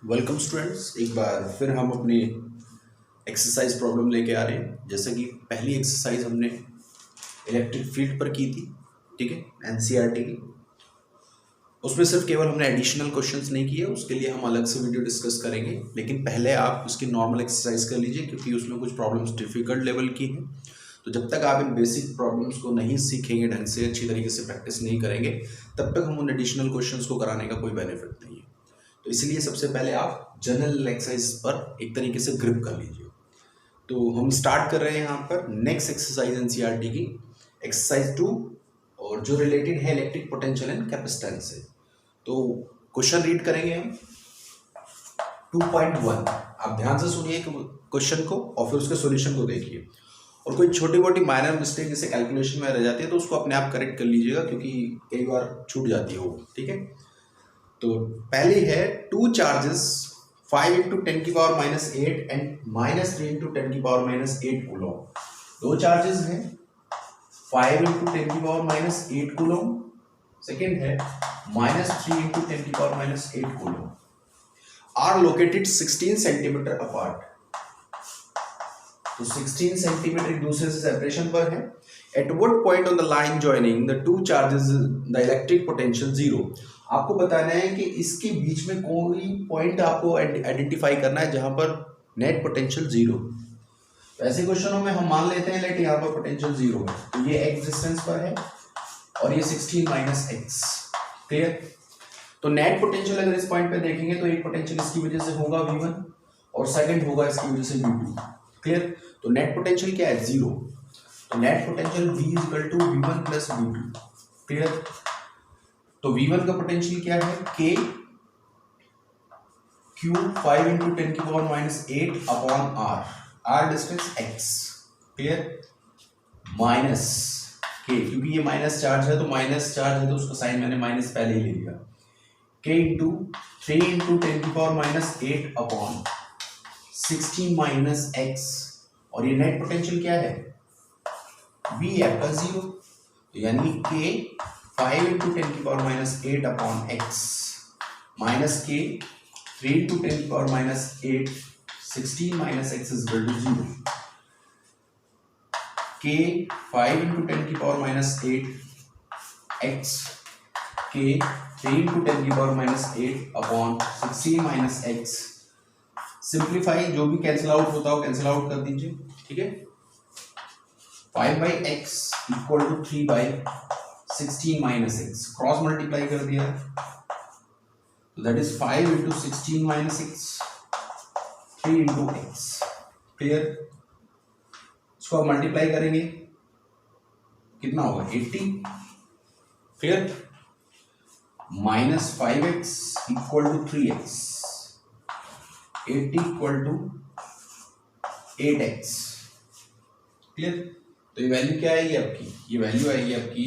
Welcome students, एक बार फिर हम अपनी एक्सरसाइज प्रॉब्लम लेके आ रहे हैं। जैसे कि पहली एक्सरसाइज हमने इलेक्ट्रिक फील्ड पर की थी, ठीक है, एनसीईआरटी की। उसमें सिर्फ केवल हमने एडिशनल क्वेश्चंस नहीं किए, उसके लिए हम अलग से वीडियो डिस्कस करेंगे। लेकिन पहले आप उसकी नॉर्मल एक्सरसाइज कर लीजिए, क्योंकि उसमें कुछ प्रॉब्लम्स डिफिकल्ट लेवल की हैं। तो जब तक आप इन बेसिक प्रॉब्लम्स को नहीं सीखेंगे, ढंग से अच्छी तरीके से प्रैक्टिस नहीं करेंगे, तब तक हम उन एडिशनल क्वेश्चंस को कराने का कोई बेनिफिट नहीं है। तो इसलिए सबसे पहले आप जनरल एक्सरसाइज पर एक तरीके से ग्रिप कर लीजिए। तो हम स्टार्ट कर रहे हैं यहाँ पर नेक्स्ट एक्सरसाइज एनसीईआरटी की एक्सरसाइज 2, और जो रिलेटेड है इलेक्ट्रिक पोटेंशियल एंड कैपेसिटेंस से। तो क्वेश्चन रीड करेंगे हम 2.1। आप ध्यान से सुनिए क्वेश्चन को और फिर उसके सॉल्यूशन को देखिए। और कोई छोटी मोटी माइनर मिस्टेक जैसे कैलकुलेशन में रह जाती है तो उसको अपने आप करेक्ट कर लीजिएगा, क्योंकि कई बार छूट जाती है वो, ठीक है। तो पहली है 2 चार्जेस 5 × 10⁻⁸ एंड -3 × 10⁻⁸ कूलम। दो चार्जेस हैं 5 × 10⁻⁸ कूलम, सेकेंड है -3 × 10⁻⁸ coulomb, are located 16 centimetre apart. तो 16 सेंटीमीटर एक दूसरे से सेपरेशन पर है। At what point on the line joining the two charges the electric potential zero. आपको बताना है कि इसके बीच में कोई पॉइंट आपको आइडेंटिफाई करना है जहां पर नेट पोटेंशियल जीरो। तो ऐसे क्वेश्चनों में हम मान लेते हैं लेट यहाँ पर पोटेंशियल जीरो है, तो ये एक्स डिस्टेंस पर है और ये 16 - x, क्लियर। तो नेट पोटेंशियल अगर इस पॉइंट पे देखेंगे तो एक पोटेंशियल इसकी वजह से होगा V1 और सेकंड होगा इसकी वजह से V2, क्लियर। तो नेट पोटेंशियल क्या है? जीरो। तो net potential V = V1 + V2, clear. तो V1 का पोटेंशियल क्या है? K Q 5 × 10⁻⁸ upon R, R distance x, clear, minus K, क्योंकि ये माइनस चार्ज है तो माइनस चार्ज है तो उसका साइन मैंने माइनस पहले ही ले लिया। K × 3 × 10⁻⁸ अपॉन 16 - x, और ये नेट पोटेंशियल क्या है? V आपका जीरो, तो यानी K 5 × 10⁻⁸ upon x minus K 3 × 10⁻⁸ 16 - x is equal to 0। K 5 × 10⁻⁸ x K 3 × 10⁻⁸ upon 16 - x। Simplify, जो भी कैंसिल आउट होता हो कैंसिल आउट कर दीजिए, ठीक है। 5/x = 3/16 - x, क्रॉस मल्टीप्लाई कर दिया, तो that is 5 × 16 - x 3 × x, clear. इसको आप मल्टीप्लाई करेंगे कितना होगा? 80, clear. -5x = 3x, 80 = 8x, clear. तो ये वैल्यू क्या आएगी आपकी? ये वैल्यू आएगी आपकी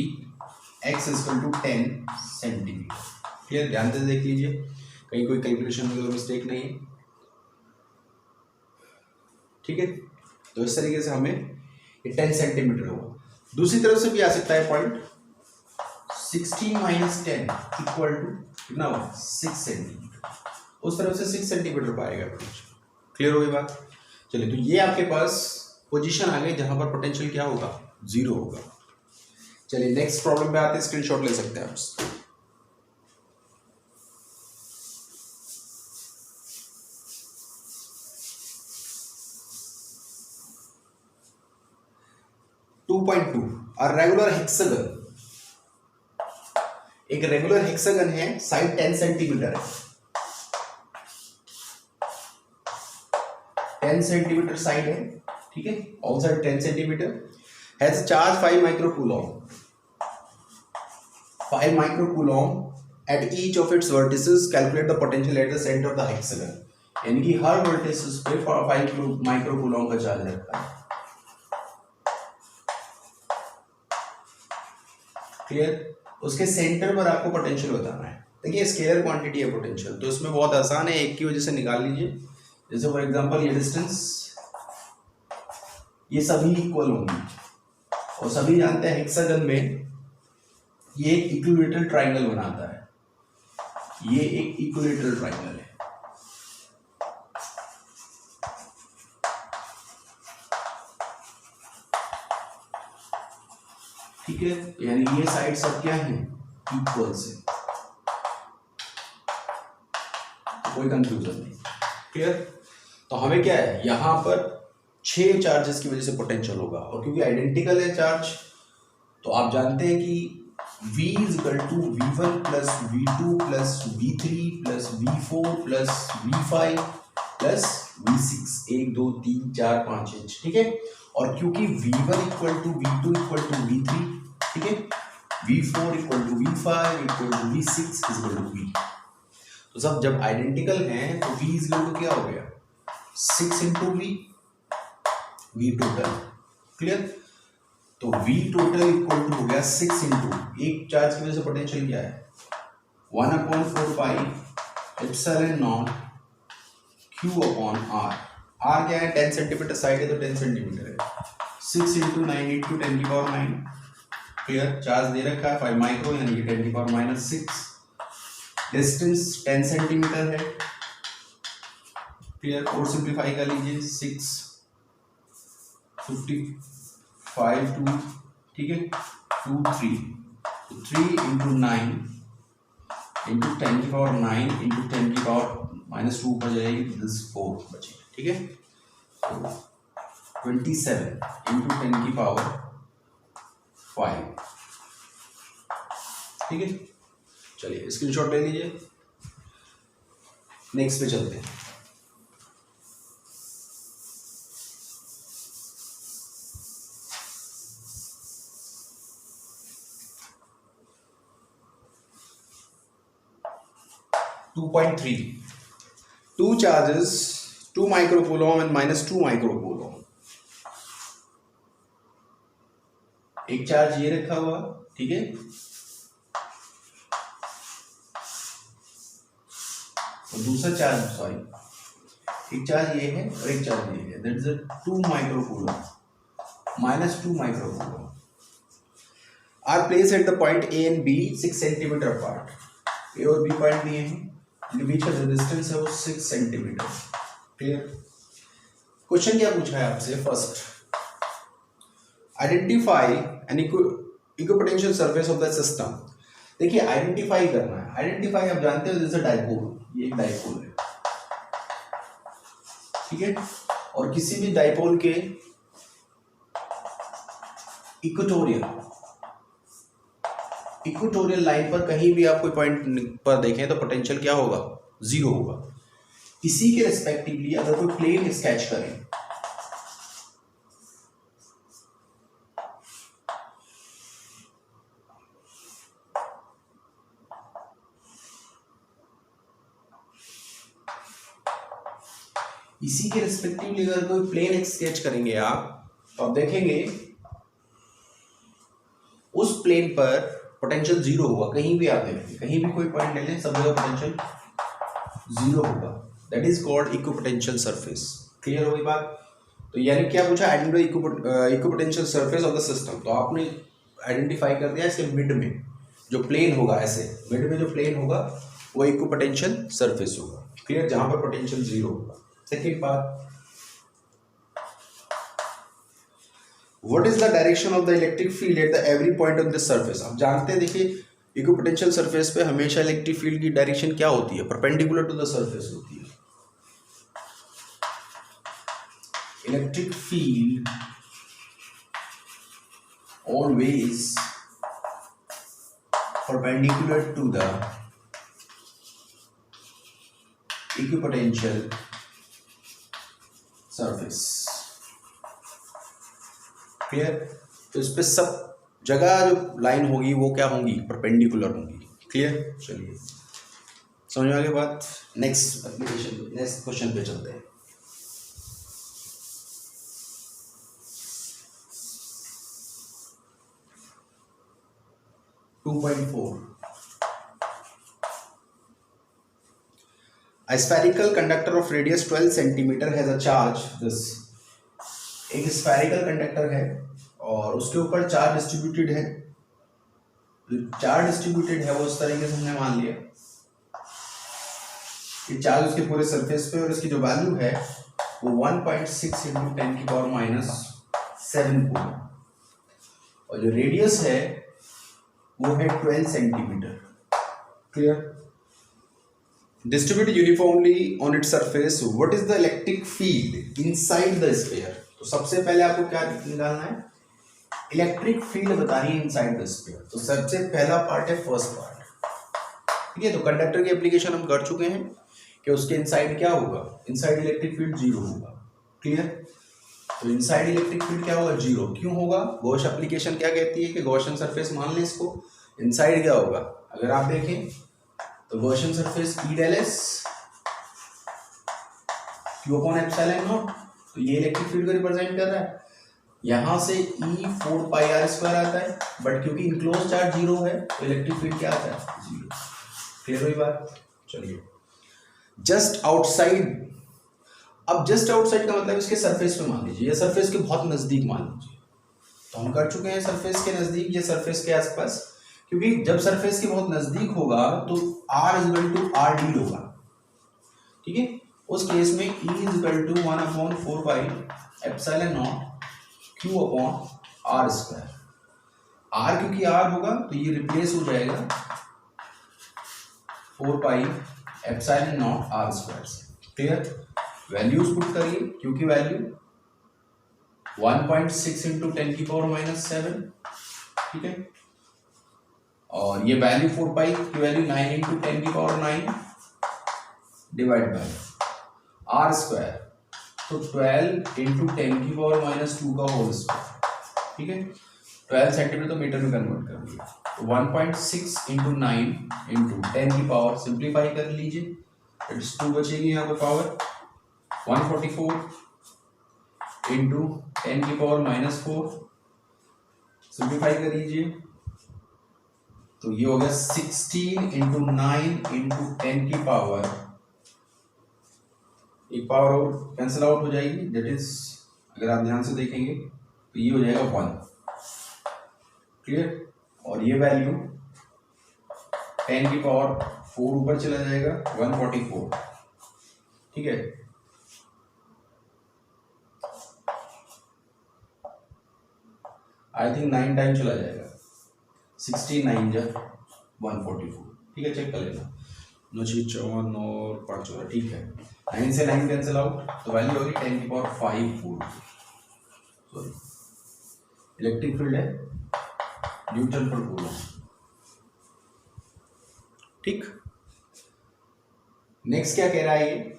x = 10 सेंटीमीटर, क्लियर। ध्यान से देख लीजिए कहीं कोई कैलकुलेशन में कोई मिस्टेक नहीं है, ठीक है। तो इस तरीके से हमें ये 10 सेंटीमीटर होगा। दूसरी तरफ से भी आ सकता है पॉइंट, 16 - 10 = कितना होगा? 6 सेंटीमीटर। उस तरफ से 6 सेंटीमीटर पाएगा, क्लियर हो गई बात। चलिए, तो ये आपके पास पोजीशन आ गई जहां पर पोटेंशियल क्या होगा? जीरो होगा। चलिए नेक्स्ट प्रॉब्लम पे आते हैं, स्क्रीनशॉट ले सकते हैं आप। 2.2 अ रेगुलर हेक्सागन। एक रेगुलर हेक्सागन है, साइड 10 सेंटीमीटर है, 10 सेंटीमीटर साइड है, ठीक है, all side 10 centimetre, has charge 5 microcoulomb, 5 microcoulomb at each of its vertices, calculate the potential at the centre of the hexagon. यानी कि हर वर्टिसेस पे 5 microcoulomb का चार्ज रखता है, क्लियर। उसके सेंटर पर आपको पोटेंशियल बताना है। देखिए स्केलर क्वांटिटी है पोटेंशियल, तो इसमें बहुत आसान है, एक की वजह से निकाल लीजिए। जैसे फॉर एग्जांपल ये डिस्टेंस, ये सभी इक्वल होंगी, और सभी जानते हैं हेक्सागन में ये एक इक्विलेटरल ट्रायंगल बनाता है, ये एक इक्विलेटरल ट्रायंगल है, ठीक है, यानी ये साइड सब क्या है, इक्वल से, कोई कंफ्यूजन नहीं, क्लियर। तो हमें क्या है, यहां पर 6 चार्जेस की वजह से पोटेंशियल होगा, और क्योंकि आइडेंटिकल है चार्ज, तो आप जानते हैं कि V is equal to V1 plus V2 plus V3 plus V4 plus V5 plus V6, 1 2 3 4 5 inch, ठीक है। और क्योंकि V1 equal to V2 equal to V3, ठीक है, V4 equal to V5 equal to V6 is equal to V। तो सब जब identical हैं तो V इज इक्वल टू क्या हो गया, 6 इंटू V टोटल, क्लियर। तो V टोटल इक्वल टू हो गया 6 इंटू, एक चार्ज की वजह से पोटेंशियल क्या है, 1/4 pi epsilon nought Q upon R। R क्या है, 10 सेंटीमीटर साइड है तो 10 सेंटीमीटर है, 6 इंटू 9 इंटू 10 की पावर 9, क्लियर। चार्ज दे रखा है 5 माइक्रो यानी कि 10 की पावर -6, डिस्टेंस 10 सेंटीमीटर है, क्लियर। और सिंप्लीफाई कर लीजिए, 6 55 2, ठीक है, 2 3, 3 इंटू 9 इंटू 10 की पावर 9 इंटू 10 की पावर -2 पर जाएगी, दिस 4 बचेगा, ठीक है। 27 इंटू 10 की पावर 5, ठीक है। चलिए स्क्रीनशॉट ले लीजिए, नेक्स्ट पे चलते हैं। Two charges, 2 microcoulomb and -2 microcoulomb। एक चार्ज ये रखा हुआ, ठीक है, और दूसरा चार्ज, सॉरी, एक चार्ज ये है और एक चार्ज ये है, that is 2 microcoulomb, -2 microcoulomb are place at the point A and B 6 centimetre apart. A और B पॉइंट दिए हैं, इनके बीच का जो डिस्टेंस है वो 6 सेंटीमीटर, क्लियर। क्वेश्चन क्या पूछा है आपसे, first identify N equipotential surface of the system. देखिए आइडेंटिफाई करना है, आइडेंटिफाई आप जानते हो जैसे डाइपोल, ये एक डाइपोल है, ठीक है, और किसी भी डाइपोल के इक्वेटोरियल लाइन पर कहीं भी आप कोई पॉइंट पर देखें तो पोटेंशियल क्या होगा, 0 होगा। इसी के रिस्पेक्टिवली अगर कोई प्लेन स्केच करें, इसी के रिस्पेक्टिवली अगर कोई प्लेन स्केच करेंगे आप, तो आप देखेंगे उस प्लेन पर पोटेंशियल 0 होगा। कहीं भी आप देखें, कहीं भी कोई पॉइंट ले लें, सब जगह पोटेंशियल 0 होगा, that is called equipotential surface, clear हो गई बात। तो यानी क्या पूछा, identify equipotential surface of the system, तो आपने आइडेंटिफाई कर दिया इसके मिड में जो प्लेन होगा, ऐसे मिड में जो प्लेन होगा वो इक्विपोटेंशियल सरफेस होगा, क्लियर, जहां पर पोटेंशियल 0 होगा। सेकेंड बात, What is the direction of the electric field at the every point on the surface? आप जानते हैं, देखिए इक्विपोटेंशियल सरफेस पे हमेशा इलेक्ट्रिक फील्ड की डायरेक्शन क्या होती है, परपेंडिकुलर टू द सरफेस होती है। Electric field always perpendicular to the equipotential surface, clear. तो इस पे सब जगह जो लाइन होगी वो क्या होंगी, परपेंडिकुलर होंगी, क्लियर। चलिए समझ में आ गई बात, नेक्स्ट एप्लीकेशन, नेक्स्ट क्वेश्चन पे चलते हैं। A spherical conductor of radius 12 centimeter has a charge this। एक स्फेरिकल कंडक्टर है और उसके ऊपर चार्ज डिस्ट्रीब्यूटेड है, चार्ज डिस्ट्रीब्यूटेड है वो इस तरीके से हमने मान लिया कि चार्ज उसके पूरे सरफेस पे, और इसकी जो वैल्यू है वो 1.6 इंटू 10 की पावर -7 कूलम। और जो रेडियस है वो है 12 centimetre. Clear? Distributed uniformly on its surface, what is the electric field inside the sphere? तो सबसे पहले आपको क्या निकालना है? इलेक्ट्रिक फील्ड बतानी है इनसाइड द स्फीयर। तो सबसे पहला पार्ट है फर्स्ट पार्ट। ठीक है, तो कंडक्टर की एप्लीकेशन हम कर चुके हैं कि उसके इनसाइड क्या होगा, इनसाइड इलेक्ट्रिक फील्ड जीरो होगा। क्लियर? तो इनसाइड इलेक्ट्रिक फील्ड क्या होगा, जीरो। क्यों होगा? गॉस एप्लीकेशन क्या कहती है कि गॉसियन सरफेस मान लें इसको, इनसाइड क्या होगा, अगर आप देखें तो Gaussian surface E del S Q upon epsilon nought, तो ये इलेक्ट्रिक फील्ड को रिप्रेजेंट कर रहा है। यहां से ई 4 पाई आर स्क्वायर आता है, बट क्योंकि इनक्लोज चार्ज जीरो है तो इलेक्ट्रिक फील्ड क्या आता है, जीरो। क्लियर हुई बात? चलिए, जस्ट आउटसाइड। अब जस्ट आउटसाइड का मतलब इसके सरफेस पे मान लीजिए, या सरफेस के बहुत नजदीक मान लीजिए। तो हम कर चुके हैं सरफेस के नजदीक या सरफेस के आसपास, क्योंकि जब सरफेस के बहुत नजदीक होगा तो R equal to R D होगा। ठीक है, उस केस में E equal to 1/4 pi epsilon nought Q upon R square. R क्योंकि R होगा तो ये रिप्लेस हो जाएगा 4 pi epsilon nought R square से। क्लियर? वैल्यूज पुट करिए, क्योंकि वैल्यू 1.6 इंटू 10 की पावर -7। ठीक है, और ये वैल्यू 4 पाई की वैल्यू 9 इंटू 10 की power 9 divide by R square, तो 12 इंटू 10 की पावर -2 का होल स्क्वायर। ठीक है, 12 सेंटीमीटर तो मीटर में कन्वर्ट कर दिया, तो 1.6 इंटू 9 इंटू 10 की पावर, सिंप्लीफाई कर लीजिए, इट्स 2 बचेगी यहाँ पे पावर 144 इंटू 10 की पावर -4, सिंप्लीफाई कर लीजिए, तो ये हो गया 16 इंटू 9 इंटू 10 की पावर, एक पावर और कैंसिल आउट हो जाएगी, दैट इज, अगर आप ध्यान से देखेंगे तो ये हो जाएगा 1। क्लियर? और ये वैल्यू 10 की पावर 4 ऊपर चला जाएगा 144। ठीक है, आई थिंक 9 टाइम चला जाएगा, 16 9 जब 144। ठीक है, चेक कर लेना, 9 54 और 5 14। ठीक है, 9 से 9 कैंसिल आउट, तो वैल्यू होगी 10 की पावर 5 4। सॉरी, इलेक्ट्रिक फील्ड है न्यूटन पर कूलम। ठीक, नेक्स्ट क्या कह रहा है ये,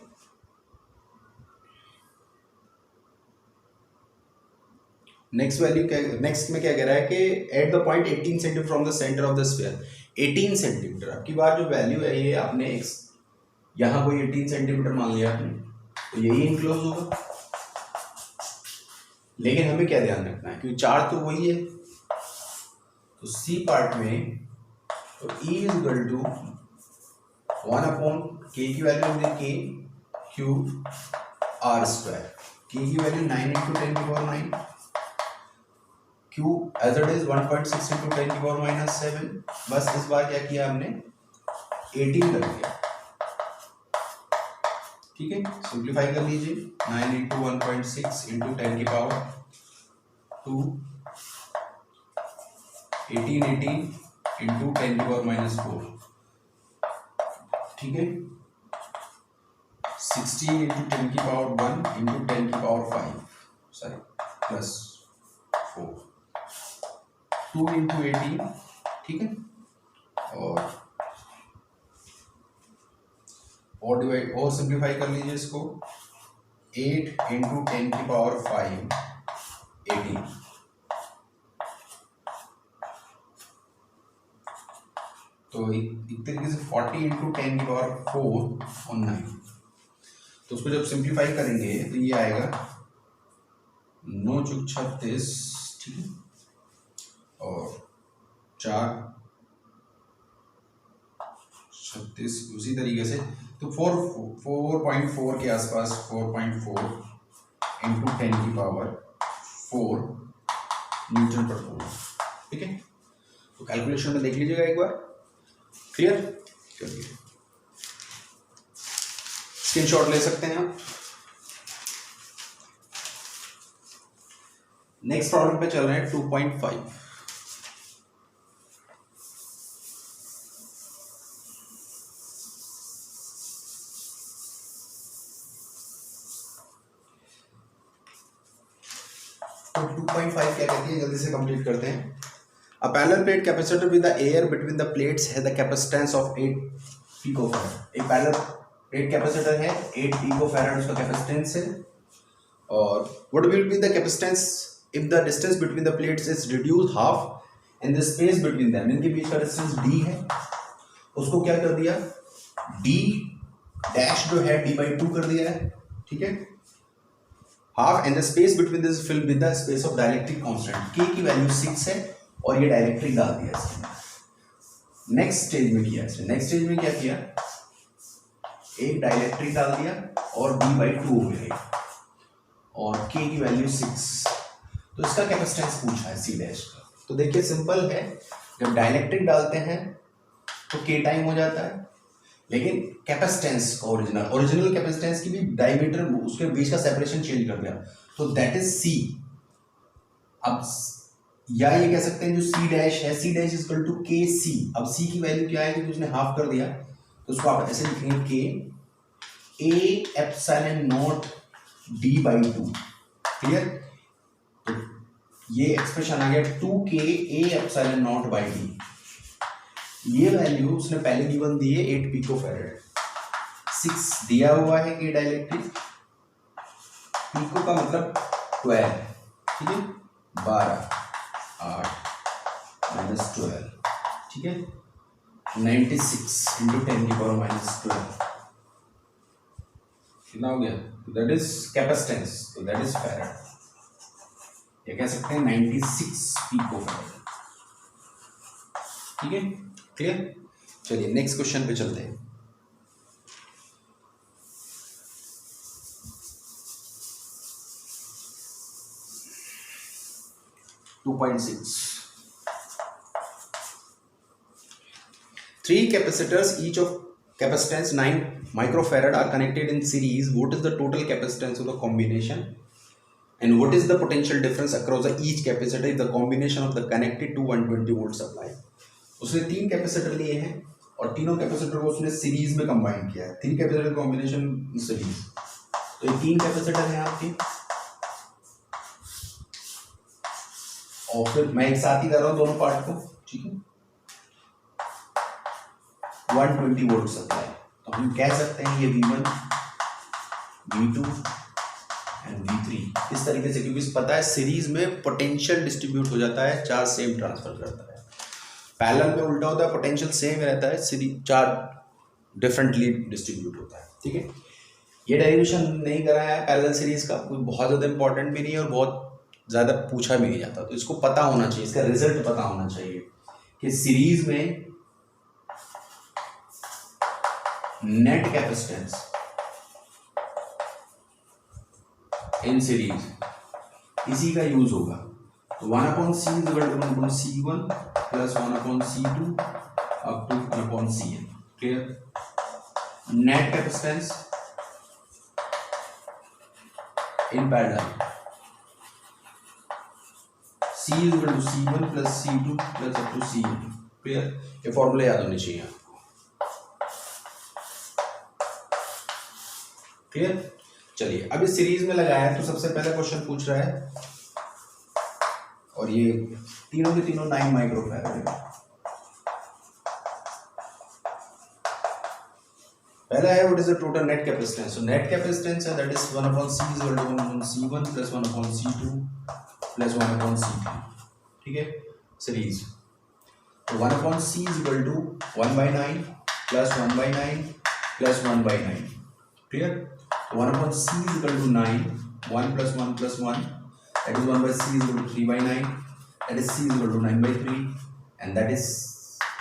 नेक्स्ट वैल्यू क्या, नेक्स्ट में क्या कह रहा है कि eight the point 18 centimetre from the centre of the sphere. 18 centimetre, आपकी बात जो वैल्यू है ये आपने यहाँ कोई 18 सेंटीमीटर मान लिया आपने, तो यही इनक्लोज होगा। लेकिन हमें क्या ध्यान रखना है, क्योंकि चार्ज तो वही है, तो सी पार्ट में तो E is equal to 1/k की वैल्यू हमने k Q R square, k की वैल्यू 9 इंटू 10 की power 9, Q as it is 1.6 into 10 की पावर -7। बस इस बार क्या किया हमने, 18 कर दिया। ठीक है, सिंप्लीफाई कर लीजिए, 9 इंटू 1.6 इंटू 10 की पावर 2, 18 इंटू 10 की पावर -4। ठीक है, 16 इंटू 10 की पावर 1 इंटू 10 की पावर 5, सॉरी प्लस 4, 2 इंटू 18। ठीक है, और डिवाइड और सिंप्लीफाई कर लीजिए इसको, 8 इंटू 10 की पावर 5 18। तो एक तरीके से 40 इंटू 10 की पावर 4 और 9। तो उसको जब सिंप्लीफाई करेंगे तो ये आएगा 9 चुक 36। ठीक है, और 4 36 उसी तरीके से, तो 4.4 के आसपास, 4.4 इंटू 10 की पावर 4 न्यूटन पर कूलम। ठीक है, तो कैलकुलेशन में देख लीजिएगा एक बार। क्लियर? चलिए, स्क्रीनशॉट ले सकते हैं आप। नेक्स्ट प्रॉब्लम पे चल रहे हैं 2.5। तो 2.5 क्या कहती है, जल्दी से कंप्लीट करते हैं। A parallel plate capacitor with the air between the plates है द कैपेसिटेंस ऑफ 8 पिकोफैराड। एक पैरेलल प्लेट कैपेसिटर है, 8 पिकोफैराड उसका कैपेसिटेंस है। और what will be the capacitance if the distance between the plates is reduced half in the space between them. इनके बीच का distance d है, उसको क्या कर दिया, d डैश जो है d/2 कर दिया है, ठीक है। Half and the space between this film with the space of dielectric constant, k की वैल्यू 6 है और ये डाइलेक्ट्रिक डाल दिया इसमें। नेक्स्ट स्टेज में किया इसने, नेक्स्ट स्टेज में क्या किया, एक डाइलेक्ट्रिक डाल दिया और d/2 हो गया और k की वैल्यू 6। तो इसका कैपेसिटेंस पूछा है c डैश का। तो देखिए सिंपल है, जब डाइलेक्ट्रिक डालते हैं तो k टाइम हो जाता है, लेकिन कैपेसिटेंस ओरिजिनल कैपेसिटेंस की भी डायमीटर उसके बीच का सेपरेशन चेंज कर दिया, तो दैट इज c। अब या ये कह सकते हैं जो c डैश है, c डैश इक्वल टू के सी। अब c की वैल्यू क्या है, क्योंकि उसने हाफ कर दिया तो उसको आप ऐसे लिखेंगे k a epsilon not d/2। Clear, तो ये एक्सप्रेशन आ गया 2k a epsilon not by d। ये वैल्यू उसने पहले गिवन दी है 8 पिकोफैराड, 6 दिया हुआ है कि डाइलेक्ट्रिक, पिको का मतलब 12, ठीक है, 12 8 -12, ठीक है, 96 इंटू 10 की पावर -12 कितना हो गया, दैट इज कैपेसिटेंस, तो दैट इज फैराड। ये कह सकते हैं 96 पिकोफैराड, ठीक है, क्लियर। चलिए नेक्स्ट क्वेश्चन पे चलते हैं। To 2.6 3 capacitors each of capacitance 9 microfarad are connected in series. What is the total capacitance of the combination and what is the potential difference across the each capacitor if the combination of the connected to 120 volt supply। उसने 3 capacitor लिए हैं और तीनों capacitor को उसने series में combine किया है, 3 कैपेसिटर कॉम्बिनेशन सीरीज। तो ये 3 कैपेसिटर हैं आपके, और फिर मैं एक साथ ही कर रहा हूं दोनों पार्ट को, ठीक है। 120 वोल्ट सप्लाई, तो हम कह सकते हैं ये V1 V2 एंड V3 इस तरीके से, क्योंकि पता है सीरीज में पोटेंशियल डिस्ट्रीब्यूट हो जाता है, चार्ज सेम ट्रांसफर करता है। पैरेलल में उल्टा होता है, पोटेंशियल सेम रहता है, सीरीज चार्ज डिफरेंटली डिस्ट्रीब्यूट होता है, ठीक है। ये डेरिवेशन नहीं करा है पैरेलल सीरीज का, कोई बहुत ज़्यादा इंपॉर्टेंट भी नहीं है और बहुत ज़्यादा पूछा भी नहीं जाता, तो इसको पता होना चाहिए, इसका रिजल्ट पता होना चाहिए कि सीरीज में नेट कैपेसिटेंस इन सीरीज इसी का यूज होगा। तो 1/c is equal to 1/c1 plus 1/c2 up to 1/cn। Clear, net capacitance in parallel c is equal to c1 plus c2 plus up to cn। Clear, ये फॉर्मूले याद होने चाहिए आपको। क्लियर, चलिए अब इस सीरीज में लगाया है, तो सबसे पहले क्वेश्चन पूछ रहा है, और ये तीनों के तीनों 9 माइक्रोफैराड है। पहला है what is the total net capacitance. So net capacitance है that is 1/c is equal to 1/c1 plus 1/c2 plus 1/c3, ठीक है, सीरीज। तो 1/c is equal to 1/9 plus 1/9 plus 1/9। Clear, 1/c is equal to 9, 1 plus 1 plus 1, that is 1/c is equal to 3/9, that is c is equal to 9/3, and that is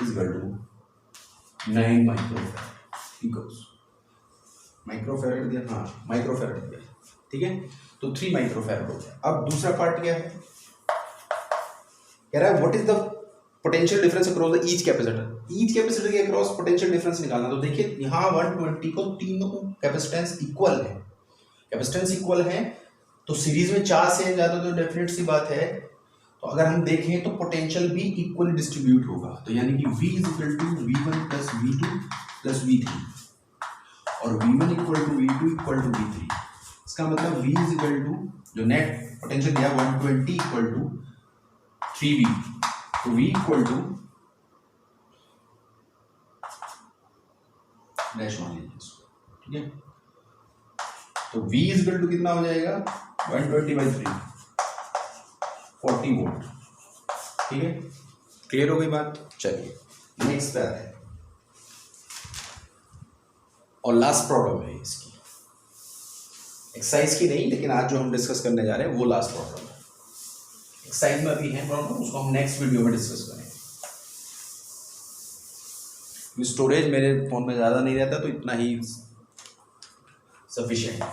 equal to 9 microfarad equals microfarad दिया, हाँ microfarad दिया, ठीक है। तो 3 microfarad हो गया। अब दूसरा पार्ट क्या है, कह रहा है what is the potential difference across the each capacitor के अक्रॉस पोटेंशियल डिफरेंस निकालना। तो देखिए यहाँ 120 को तीनों कैपेसिटेंस इक्वल है, कैपेसिटेंस इक्वल है, तो सीरीज में चार्ज सेम जाता है, तो डेफिनेट सी बात है। तो अगर हम देखें तो पोटेंशियल भी इक्वली डिस्ट्रीब्यूट होगा, तो यानी कि V is equal to V1 plus V2 plus V3 और V1 equal to V2 equal to V3। इसका मतलब V इज इक्वल टू जो नेट पोटेंशियल दिया 120 इक्वल टू 3V, तो V इक्वल टू डैश मान लीजिए इसको, ठीक है। तो V इज इक्वल टू कितना हो जाएगा 120/3 40 वोल्ट, ठीक है। क्लियर हो गई बात। चलिए नेक्स्ट पे आते हैं और लास्ट प्रॉब्लम है इसकी, एक्सरसाइज की नहीं, लेकिन आज जो हम डिस्कस करने जा रहे हैं वो लास्ट प्रॉब्लम है। एक्सरसाइज में अभी है प्रॉब्लम, उसको हम नेक्स्ट वीडियो में डिस्कस करेंगे। स्टोरेज मेरे फोन में ज़्यादा नहीं रहता तो इतना ही सफिशिएंट है।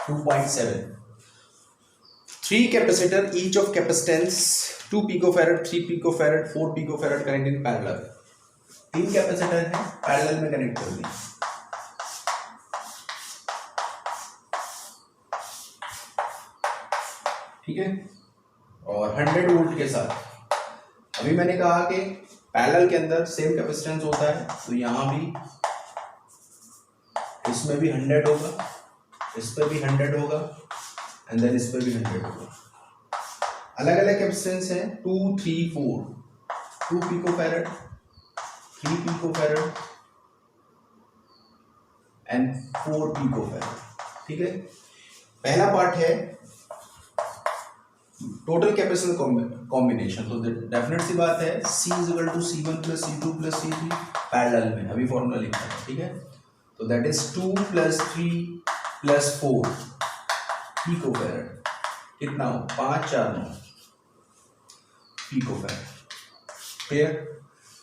2.7 3 capacitor each of capacitance 2 picofarad 3 picofarad 4 picofarad connect in parallel. 3 capacitor हैं, पैरेलल में कनेक्ट कर दिए, ठीक है, और 100 वोल्ट के साथ। अभी मैंने कहा कि पैरेलल के अंदर सेम कैपेसिटेंस होता है, तो यहां भी इसमें भी 100 होगा, इस पे भी 100 होगा एंड देन इस पे भी 100 होगा। अलग अलग कैपेसिटेंस है 2 3 4, 2 पिकोफैरड 3 पिकोफैरड एंड 4 पिकोफैरड, ठीक है। पहला पार्ट है टोटल कैपेसिटेंस कॉम्बिनेशन, तो डेफिनेट सी बात है C is equal to C1 plus C2 plus C3 parallel में, अभी फॉर्मूला लिखा है, ठीक है। तो that is 2 plus 3 plus 4 picofarad, कितना हो 5 4 9 पिकोफैरड, क्लियर।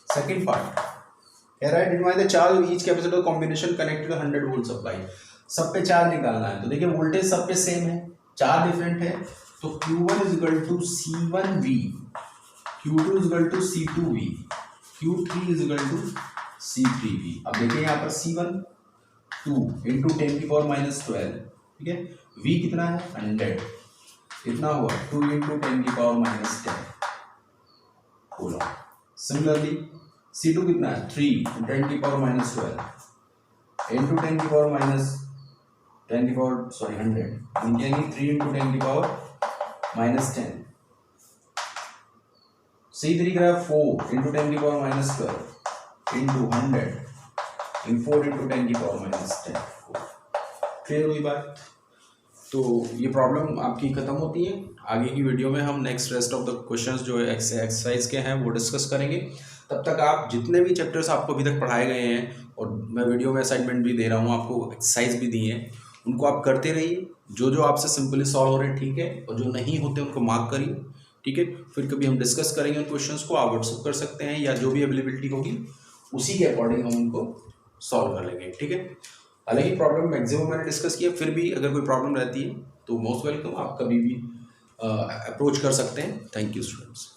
सेकंड पार्ट कह रहा है determine the charge of each capacitor combination connected 100 volt supply. सब पे चार्ज निकालना है, तो देखिए वोल्टेज सब पे सेम है, चार्ज डिफरेंट है, तो Q1 is equal to C1V, Q2 is equal to C2V, Q3 is equal to C3V। अब देखिए यहाँ पर C1 2 इंटू 10 की पावर माइनस 12, ठीक है। V कितना है 100, कितना हुआ 2 इंटू 10 की power minus 10 coulomb. Similarly C2 कितना है 3 10 की पावर माइनस 12 इंटू 10 की पावर माइनस 10 की पावर 100, यानी 3 इंटू 10 की पावर माइनस 10। C3 का 4 इंटू 10 की पावर माइनस 12 इंटू 100 इन 4 इंटू 10 की पावर माइनस 10। क्लियर हुई बात। तो ये प्रॉब्लम आपकी खत्म होती है। आगे की वीडियो में हम next rest of the questions जो एक्सरसाइज के हैं वो डिस्कस करेंगे। तब तक आप जितने भी चैप्टर्स आपको अभी तक पढ़ाए गए हैं, और मैं वीडियो में असाइनमेंट भी दे रहा हूँ, आपको एक्सरसाइज भी दी है, उनको आप करते रहिए। जो आपसे सिंपली सॉल्व हो रहे हैं, ठीक है, और जो नहीं होते उनको मार्क करिए, ठीक है। फिर कभी हम डिस्कस करेंगे उन क्वेश्चंस को, आप व्हाट्सअप कर सकते हैं या जो भी अवेलेबिलिटी होगी उसी के अकॉर्डिंग हम उनको सॉल्व कर लेंगे, ठीक है। हालांकि प्रॉब्लम मैक्सिमम मैंने डिस्कस किया, फिर भी अगर कोई प्रॉब्लम रहती है तो मोस्ट वेलकम, आप कभी भी अप्रोच कर सकते हैं। Thank you students.